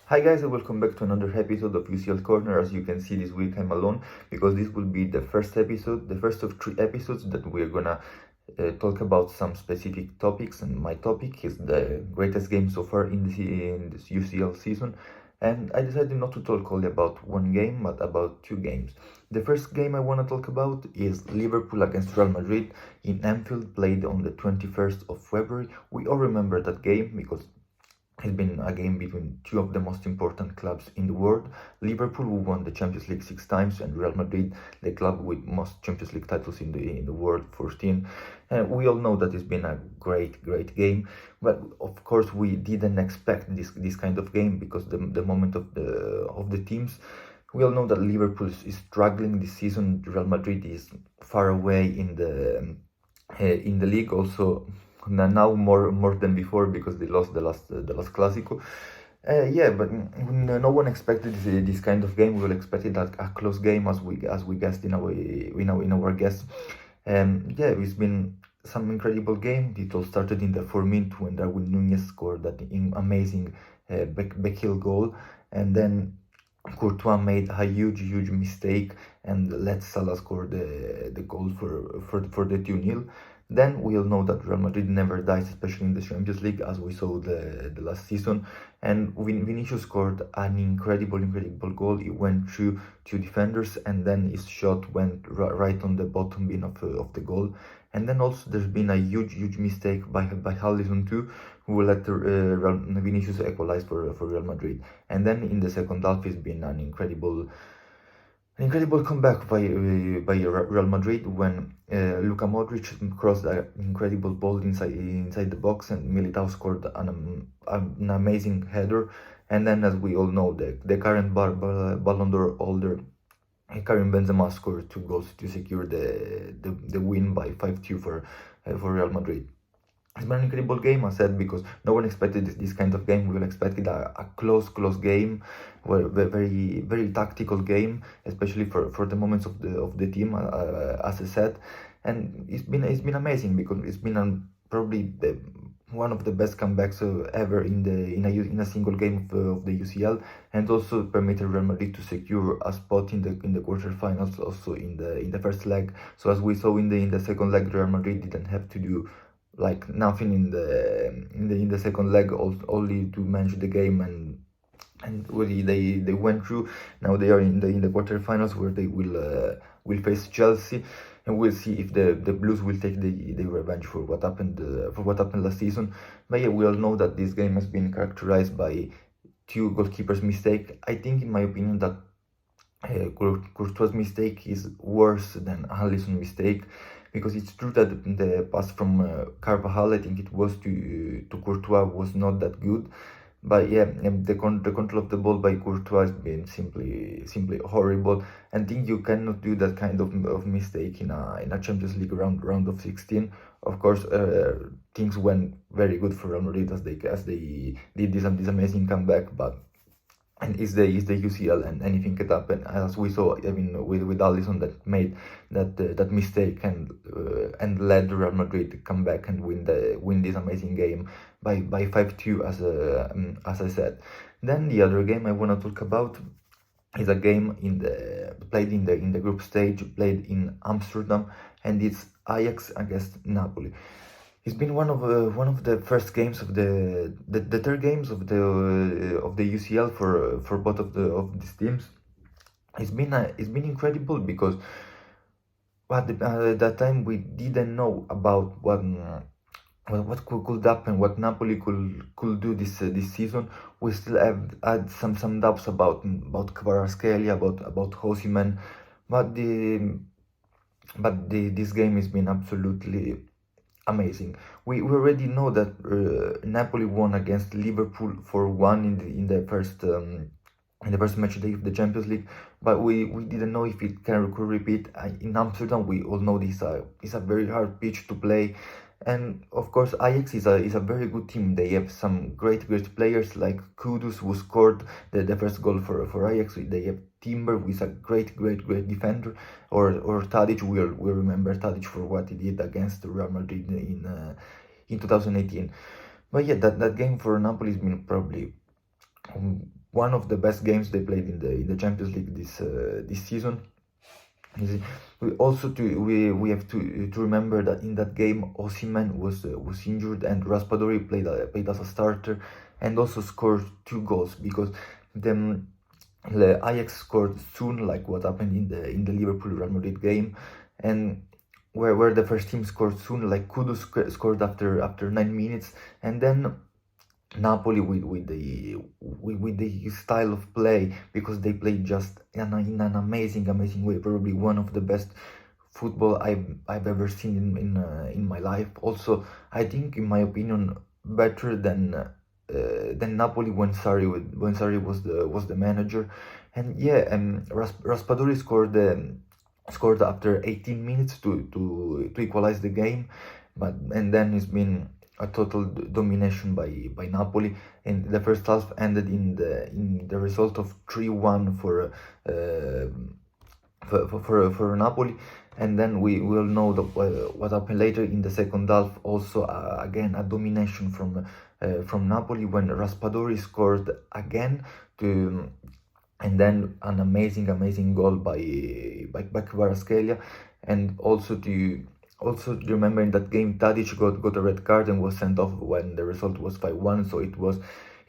Hi guys and welcome back to another episode of UCL Corner. As you can see, this week I'm alone because this will be the first episode, the first of 3 episodes that we're gonna talk about some specific topics. And my topic is the greatest game so far in this UCL season. And I decided not to talk only about one game, but about 2 games. The first game I want to talk about is Liverpool against Real Madrid in Anfield, played on the 21st of February. We all remember that game because it's been a game between two of the most important clubs in the world. Liverpool, who won the Champions League 6 times, and Real Madrid, the club with most Champions League titles in the world, 14. And we all know that it's been a great game. But of course, we didn't expect this kind of game because the moment of the teams. We all know that Liverpool is struggling this season. Real Madrid is far away in the league also now more than before because they lost the last Clásico. Yeah, but no one expected this kind of game. We all expected a close game as we guessed in our guess. Yeah, it's been some incredible game. It all started in the 4th minute when Darwin Núñez scored that amazing backheel goal, and then Courtois made a huge mistake and let Salah score the goal for the 2-0. Then we all know that Real Madrid never dies, especially in the Champions League, as we saw the last season. And Vinicius scored an incredible goal. It went through 2 defenders, and then his shot went right on the bottom bin of the goal. And then also there's been a huge mistake by Alisson too, who let Vinicius equalize for Real Madrid. And then in the second half, it's been an incredible comeback by Real Madrid when Luka Modric crossed an incredible ball inside the box, and Militao scored an amazing header. And then, as we all know, the current Ballon d'Or holder Karim Benzema scored 2 goals to secure the win by 5-2 for Real Madrid. It's been an incredible game, I said, because no one expected this kind of game. We all expected a close game, where very tactical game, especially for the moments of the team, as I said. And it's been amazing because it's been probably one of the best comebacks ever in a single game of the UCL, and also permitted Real Madrid to secure a spot in the quarterfinals, also in the first leg. So as we saw in the second leg, Real Madrid didn't have to do like nothing in the second leg, only to manage the game, and really they went through. Now they are in the quarterfinals, where they will face Chelsea, and we'll see if the Blues will take the revenge for what happened last season. But yeah, we all know that this game has been characterized by 2 goalkeepers' mistake. I think, in my opinion, that Courtois' mistake is worse than Alisson's mistake, because it's true that the pass from Carvajal, I think it was to Courtois, was not that good. But yeah, the control of the ball by Courtois has been simply horrible. And I think you cannot do that kind of mistake in a Champions League round of 16. Of course, things went very good for Real Madrid as they did this amazing comeback, but and it's the UCL, and anything could happen, as we saw. I mean, with Alisson, that made that mistake, and led Real Madrid to come back and win this amazing game by 5-2, as I said. Then the other game I want to talk about is a game played in the group stage, played in Amsterdam, and it's Ajax against Napoli. It's been one of the first games of the third games of the UCL for both of these teams. It's been incredible because at that time we didn't know about what could happen, what Napoli could do this season. We still had some doubts about Kvaratskhelia, about Osimhen, but this game has been absolutely amazing. We already know that Napoli won against Liverpool 4-1 in the first match day of the Champions League, but we didn't know if it could repeat in Amsterdam. We all know this is a very hard pitch to play, and of course Ajax is a very good team. They have some great players like Kudus, who scored the first goal for Ajax. They have Timber, who is a great defender, or Tadic. We remember Tadic for what he did against Real Madrid in 2018. But yeah, that game for Napoli has been probably one of the best games they played in the Champions League this season. We also we have to remember that in that game Osimhen was injured and Raspadori played as a starter and also scored 2 goals because the Ajax scored soon, like what happened in the Liverpool Real Madrid game, and where the first team scored soon, like Kudus scored after 9 minutes, and then Napoli with the style of play, because they played just in an amazing way, probably one of the best football I've ever seen in my life. Also, I think, in my opinion, better than Napoli when Sarri was the manager. And yeah, Raspadori scored after 18 minutes to equalize the game, and then it's been a total domination by Napoli, and the first half ended in the result of 3-1 for Napoli. And then we will know what happened later in the second half. Also, again, a domination from Napoli when Raspadori scored again and then an amazing goal by Kvaratskhelia. And also remember, in that game Tadic got a red card and was sent off when the result was 5-1, so it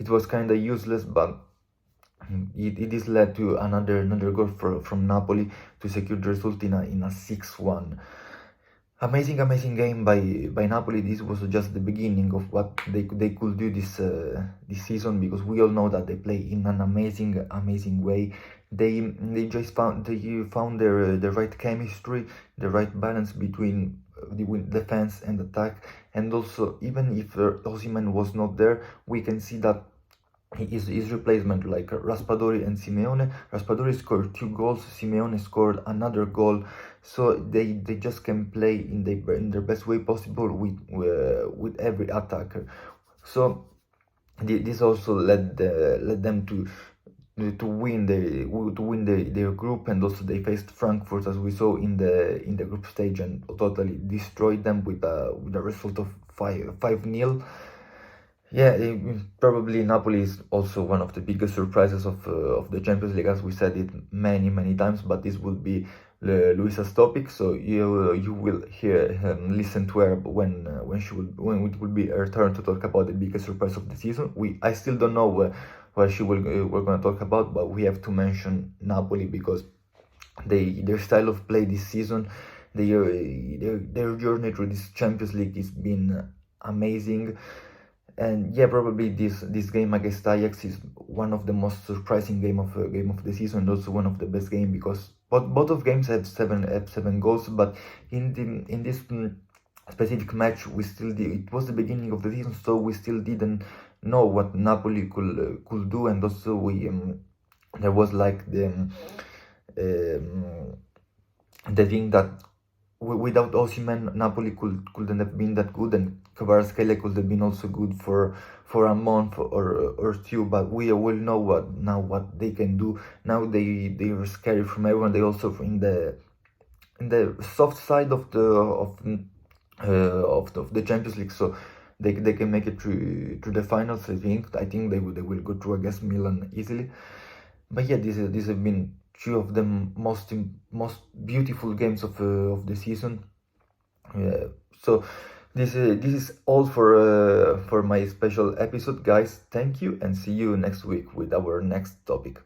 was kind of useless, but it is led to another goal from Napoli to secure the result in a 6-1. Amazing game by Napoli. This was just the beginning of what they could do this season, because we all know that they play in an amazing way. They just found their right chemistry, the right balance between the defense and attack. And also, even if Osimhen was not there, we can see that his replacement, like Raspadori and Simeone. Raspadori scored 2 goals, Simeone scored another goal, so they just can play in their best way possible with every attacker. So this also led them to win their group, and also they faced Frankfurt, as we saw in the group stage, and totally destroyed them with a result of 5-0. Yeah, probably Napoli is also one of the biggest surprises of the Champions League, as we said it many times. But this will be Luisa's topic, so you will listen to her when it will be her turn to talk about the biggest surprise of the season. I still don't know what she we're gonna talk about, but we have to mention Napoli because their style of play this season, their journey through this Champions League has been amazing. And yeah, probably this game against Ajax is one of the most surprising game of the season, and also one of the best game, because both of games had seven goals. But in this specific match, it was the beginning of the season, so we still didn't know what Napoli could do. And also there was like the thing that without Osimhen, Napoli couldn't have been that good, and Kvaratskhelia could have been also good for a month or two. But we will know what they can do now. They are scary from everyone. They also in the soft side of the Champions League, so they can make it through the finals. I think they will go through against Milan easily. But yeah, these have been two of the most beautiful games of the season. So this is all for my special episode, guys. Thank you, and see you next week with our next topic.